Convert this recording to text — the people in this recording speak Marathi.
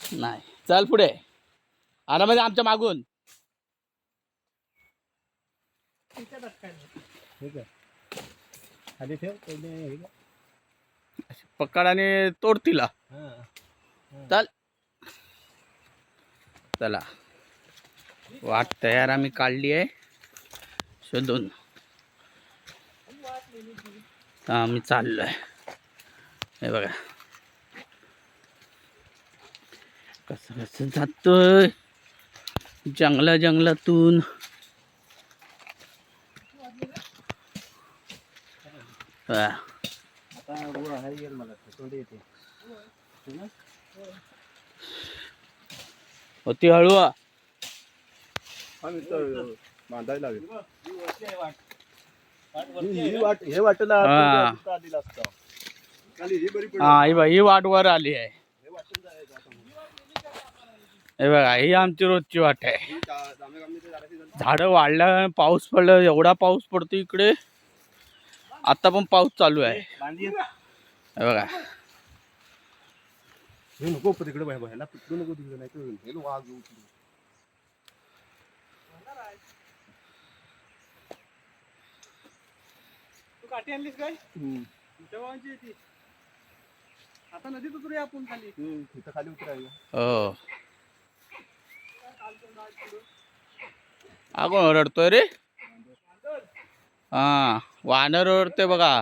नाही चल पुढे आरामध्ये आमच्या मागून ठीक आहे खाली ठेव पहिले हे बघ. पकड आणि तोड तिला. चल चला वाट तयार आम्ही काढली आहे शोधून. आम्ही चाललोय. हे बघा कसं कसं जातोय जंगलातून. आता वर आहे येईल मला तोंडी येते होती हळू बांधायला लागेल ही वाट हे वाटेला हा. आलेला असता खाली ही बरी हा ही बाई ही वाट वर आली आहे. हे बघा ही आमची रोजची वाट आहे. झाडं वाढलं पाऊस पडलं एवढा पाऊस पडतो इकडे. आता पण पाऊस चालू आहे. हे बघा हे नको तिकडे बाहेर पिकडू नको तिकडे नाही तर हे वाघ तू काठी आणलीस काय तेव्हाची ती आता नदीत उतरूया आपण खाली तिथं खाली उतरायला. हो हा कोण रडतोय रे. हा वानर रडतोय बघा.